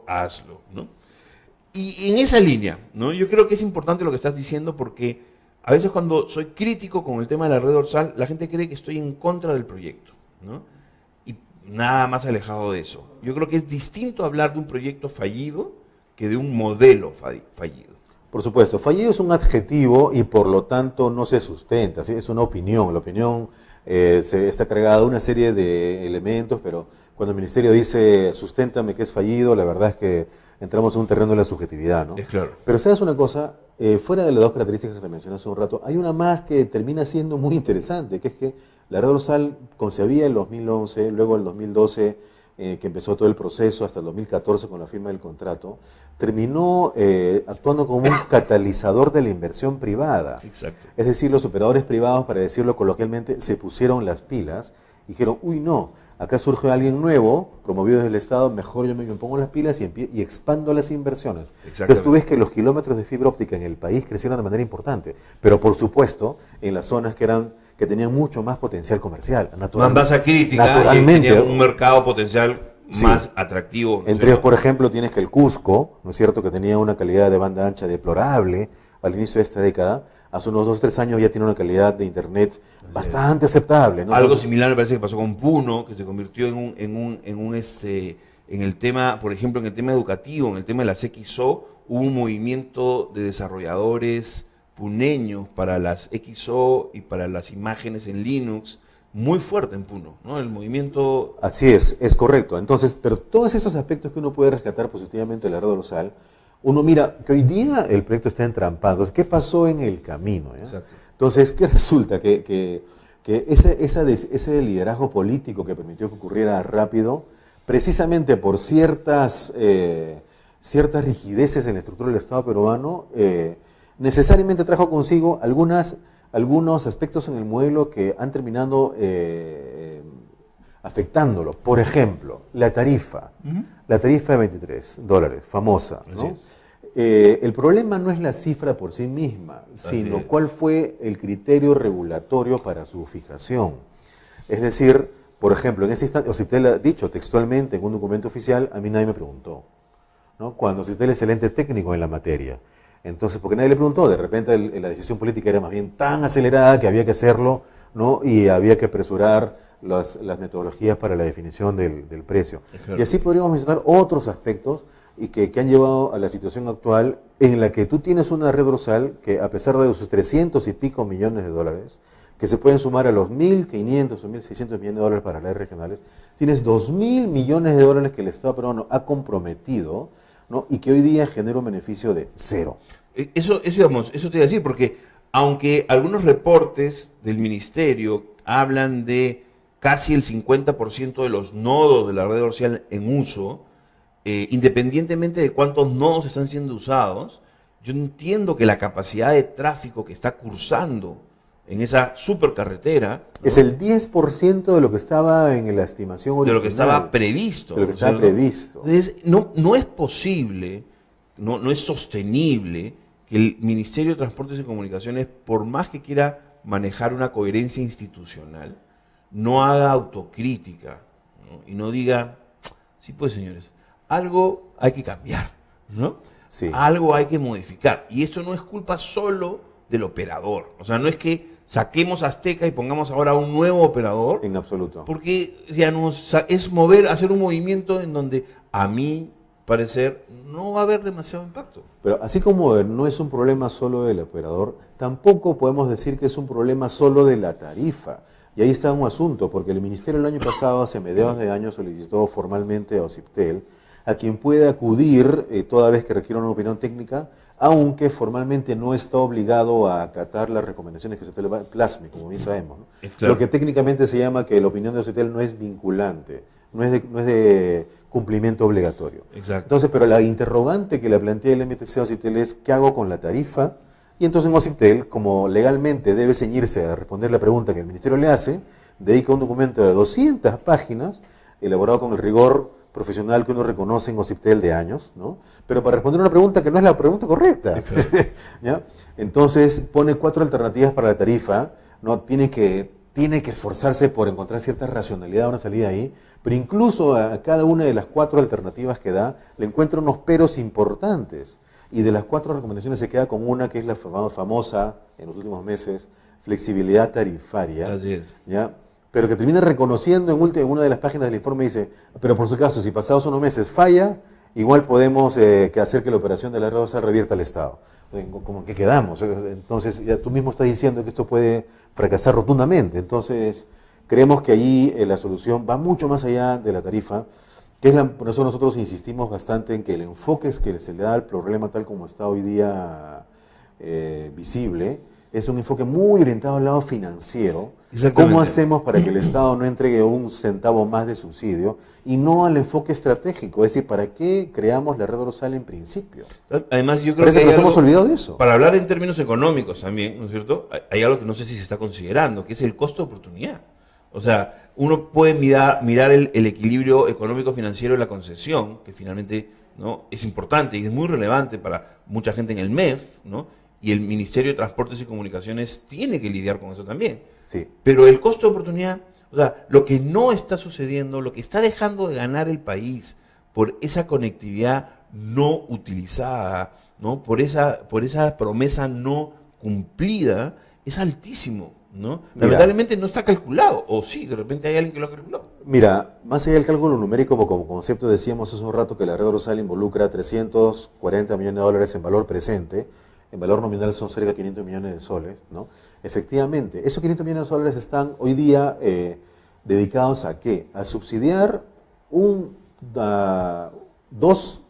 hazlo, ¿no? Y en esa línea, ¿no? Yo creo que es importante lo que estás diciendo porque a veces cuando soy crítico con el tema de la red dorsal, la gente cree que estoy en contra del proyecto, ¿no? Y nada más alejado de eso. Yo creo que es distinto hablar de un proyecto fallido que de un modelo fallido. Por supuesto, fallido es un adjetivo y por lo tanto no se sustenta, ¿sí? Es una opinión. La opinión se está cargada de una serie de elementos, pero cuando el ministerio dice susténtame que es fallido, la verdad es que entramos en un terreno de la subjetividad, ¿no? Es claro. Pero ¿sabes una cosa? Fuera de las dos características que te mencioné hace un rato, hay una más que termina siendo muy interesante, que es que la red dorsal concebida en el 2011, luego el 2012, que empezó todo el proceso, hasta el 2014 con la firma del contrato, terminó actuando como un catalizador de la inversión privada. Exacto. Es decir, los operadores privados, para decirlo coloquialmente, se pusieron las pilas y dijeron, uy, no, acá surge alguien nuevo, promovido desde el Estado, mejor yo me pongo las pilas y expando las inversiones. Entonces tú ves que los kilómetros de fibra óptica en el país crecieron de manera importante, pero por supuesto en las zonas que tenían mucho más potencial comercial. Más masa crítica, naturalmente, y tenían un mercado potencial más atractivo. Entre ellos, por ejemplo, tienes que el Cusco, ¿no es cierto?, que tenía una calidad de banda ancha deplorable al inicio de esta década, hace unos 2 o 3 años ya tiene una calidad de internet bastante aceptable, ¿no? Algo similar me parece que pasó con Puno, que se convirtió en el tema, por ejemplo, en el tema educativo, en el tema de las XO, hubo un movimiento de desarrolladores puneños para las XO y para las imágenes en Linux, muy fuerte en Puno, ¿no? El movimiento... Así es correcto. Entonces, pero todos esos aspectos que uno puede rescatar positivamente de la red dorsal, uno mira que hoy día el proyecto está entrampado. Entonces, ¿qué pasó en el camino? Exacto. Entonces, ¿qué resulta? Que ese liderazgo político que permitió que ocurriera rápido, precisamente por ciertas rigideces en la estructura del Estado peruano, necesariamente trajo consigo algunos aspectos en el modelo que han terminado afectándolo. Por ejemplo, la tarifa de $23, famosa, ¿no? El problema no es la cifra por sí misma, sino cuál fue el criterio regulatorio para su fijación. Es decir, por ejemplo, en ese instante, Ociptel ha dicho textualmente en un documento oficial, a mí nadie me preguntó, ¿no? Cuando Ociptel es el ente técnico en la materia. Entonces, porque nadie le preguntó, de repente la decisión política era más bien tan acelerada que había que hacerlo, ¿no? Y había que apresurar las metodologías para la definición del precio. Claro. Y así podríamos mencionar otros aspectos y que han llevado a la situación actual en la que tú tienes una red dorsal que, a pesar de sus 300 y pico millones de dólares, que se pueden sumar a los 1.500 o 1.600 millones de dólares para las redes regionales, tienes 2.000 millones de dólares que el Estado peruano ha comprometido, ¿no? Y que hoy día genera un beneficio de 0. Eso te iba a decir, porque aunque algunos reportes del ministerio hablan de casi el 50% de los nodos de la red dorsal en uso, independientemente de cuántos nodos están siendo usados, yo entiendo que la capacidad de tráfico que está cursando en esa supercarretera, ¿no?, es el 10% de lo que estaba en la estimación original. De lo que estaba previsto. De lo que estaba previsto. Entonces, no es posible, no es sostenible que el Ministerio de Transportes y Comunicaciones, por más que quiera manejar una coherencia institucional, no haga autocrítica, ¿no? Y no diga, sí pues señores, algo hay que cambiar, ¿no? Sí. Algo hay que modificar. Y esto no es culpa solo del operador. O sea, no es que saquemos Azteca y pongamos ahora un nuevo operador. En absoluto. Porque ya es hacer un movimiento en donde a mí parecer no va a haber demasiado impacto. Pero así como no es un problema solo del operador, tampoco podemos decir que es un problema solo de la tarifa. Y ahí está un asunto, porque el Ministerio el año pasado, hacia mediados de año, solicitó formalmente a Ociptel a quien puede acudir toda vez que requiera una opinión técnica, aunque formalmente no está obligado a acatar las recomendaciones que Ociptel plasme, como bien sabemos, ¿no? Claro. Lo que técnicamente se llama que la opinión de Ociptel no es vinculante, no es de cumplimiento obligatorio. Exacto. Entonces, pero la interrogante que le plantea el MTC a Ociptel es ¿qué hago con la tarifa? Y entonces en Ociptel, como legalmente debe ceñirse a responder la pregunta que el Ministerio le hace, dedica un documento de 200 páginas, elaborado con el rigor profesional que uno reconoce en Ociptel de años, ¿no? Pero para responder una pregunta que no es la pregunta correcta. ¿Ya? Entonces pone 4 alternativas para la tarifa, ¿no? Tiene que tiene que esforzarse por encontrar cierta racionalidad, una salida ahí, pero incluso a cada una de las 4 alternativas que da, le encuentra unos peros importantes. Y de las 4 recomendaciones se queda con una que es la famosa, en los últimos meses, flexibilidad tarifaria. Así es. ¿Ya? Pero que termina reconociendo en una de las páginas del informe, dice, pero por su caso, si pasados unos meses falla, igual podemos hacer que la operación de la red dorsal revierta al Estado. ¿Cómo que quedamos? Entonces, ya tú mismo estás diciendo que esto puede fracasar rotundamente. Entonces, creemos que allí la solución va mucho más allá de la tarifa, que es por eso nosotros insistimos bastante en que el enfoque que se le da al problema tal como está hoy día visible, es un enfoque muy orientado al lado financiero. ¿Cómo hacemos para que el Estado no entregue un centavo más de subsidio y no al enfoque estratégico? Es decir, ¿para qué creamos la red dorsal en principio? Además, yo creo Parece que nos hemos olvidado de eso. Para hablar en términos económicos también, ¿no es cierto? Hay algo que no sé si se está considerando, que es el costo de oportunidad. O sea, uno puede mirar el equilibrio económico-financiero de la concesión, que finalmente, ¿no?, es importante y es muy relevante para mucha gente en el MEF, ¿no? Y el Ministerio de Transportes y Comunicaciones tiene que lidiar con eso también. Sí. Pero el costo de oportunidad, o sea, lo que no está sucediendo, lo que está dejando de ganar el país por esa conectividad no utilizada, ¿no?, por esa promesa no cumplida, es altísimo, ¿no? Mira, lamentablemente no está calculado, o sí, de repente hay alguien que lo ha calculado. Mira, más allá del cálculo numérico como concepto, decíamos hace un rato que la red dorsal involucra 340 millones de dólares en valor presente. En valor nominal son cerca de 500 millones de soles, ¿no? Efectivamente, esos 500 millones de soles están hoy día dedicados ¿a qué? A subsidiar dos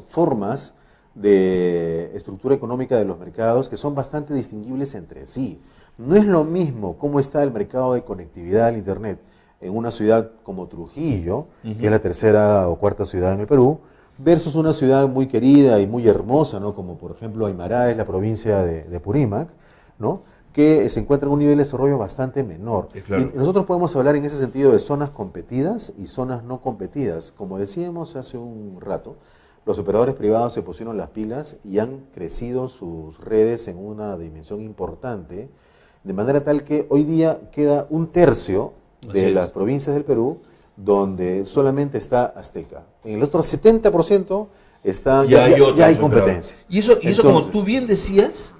formas de estructura económica de los mercados que son bastante distinguibles entre sí. No es lo mismo cómo está el mercado de conectividad al Internet en una ciudad como Trujillo, que es la 3ª o 4ª ciudad en el Perú, versus una ciudad muy querida y muy hermosa, ¿no?, como por ejemplo Aymara, es la provincia de Purímac, ¿no?, que se encuentra en un nivel de desarrollo bastante menor. Sí, claro. Y nosotros podemos hablar en ese sentido de zonas competidas y zonas no competidas. Como decíamos hace un rato, los operadores privados se pusieron las pilas y han crecido sus redes en una dimensión importante, de manera tal que hoy día queda 1/3 de las provincias del Perú donde solamente está Azteca. En el otro 70% ya hay competencia. Y eso como tú bien decías,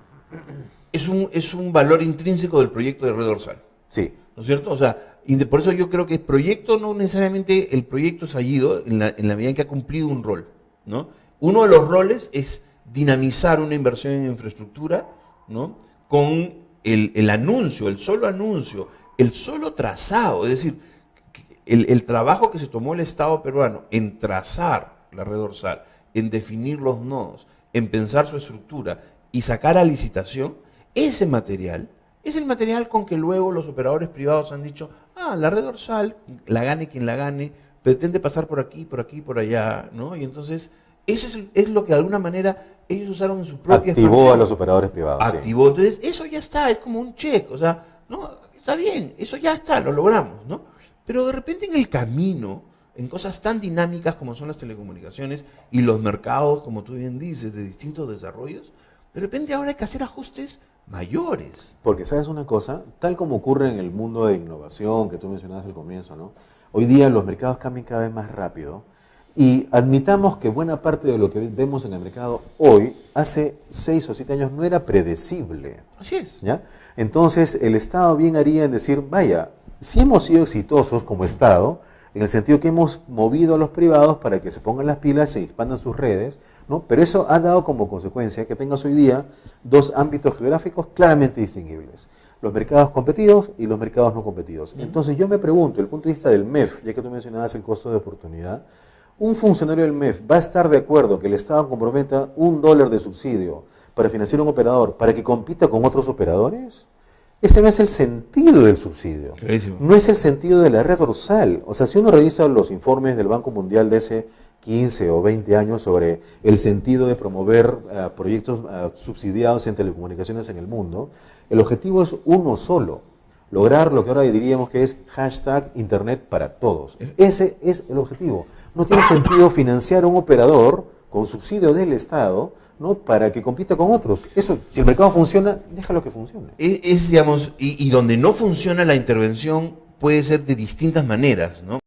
es un valor intrínseco del proyecto de red dorsal. Sí. ¿No es cierto? O sea, por eso yo creo que el proyecto no necesariamente el proyecto es fallido en la medida en que ha cumplido un rol, ¿no? Uno de los roles es dinamizar una inversión en infraestructura, ¿no?, con el anuncio, el solo trazado, es decir, el trabajo que se tomó el Estado peruano en trazar la red dorsal, en definir los nodos, en pensar su estructura y sacar a licitación, ese material es el material con que luego los operadores privados han dicho, la red dorsal, la gane quien la gane, pretende pasar por aquí, por allá, ¿no? Y entonces, eso es lo que de alguna manera ellos usaron en su propia Activó expansión. a los operadores privados. Activó, sí. Entonces eso ya está, es como un check, o sea, no, está bien, eso ya está, lo logramos, ¿no? Pero de repente en el camino, en cosas tan dinámicas como son las telecomunicaciones y los mercados, como tú bien dices, de distintos desarrollos, de repente ahora hay que hacer ajustes mayores. Porque, ¿sabes una cosa? Tal como ocurre en el mundo de innovación que tú mencionabas al comienzo, ¿no? Hoy día los mercados cambian cada vez más rápido y admitamos que buena parte de lo que vemos en el mercado hoy, hace 6 o 7 años, no era predecible. Así es. ¿Ya? Entonces, el Estado bien haría en decir, vaya, si hemos sido exitosos como Estado, en el sentido que hemos movido a los privados para que se pongan las pilas y expandan sus redes, ¿no? Pero eso ha dado como consecuencia que tengas hoy día 2 ámbitos geográficos claramente distinguibles. Los mercados competidos y los mercados no competidos. Entonces yo me pregunto, desde el punto de vista del MEF, ya que tú mencionabas el costo de oportunidad, ¿un funcionario del MEF va a estar de acuerdo que el Estado comprometa $1 de subsidio para financiar un operador para que compita con otros operadores? Ese no es el sentido del subsidio. Clarísimo. No es el sentido de la red dorsal. O sea, si uno revisa los informes del Banco Mundial de hace 15 o 20 años sobre el sentido de promover proyectos subsidiados en telecomunicaciones en el mundo, el objetivo es uno solo: lograr lo que ahora diríamos que es #Internet para todos. Ese es el objetivo. No tiene sentido financiar a un operador con subsidio del Estado, ¿no? Para que compita con otros. Eso, si el mercado funciona, déjalo que funcione. Digamos, y donde no funciona la intervención puede ser de distintas maneras, ¿no?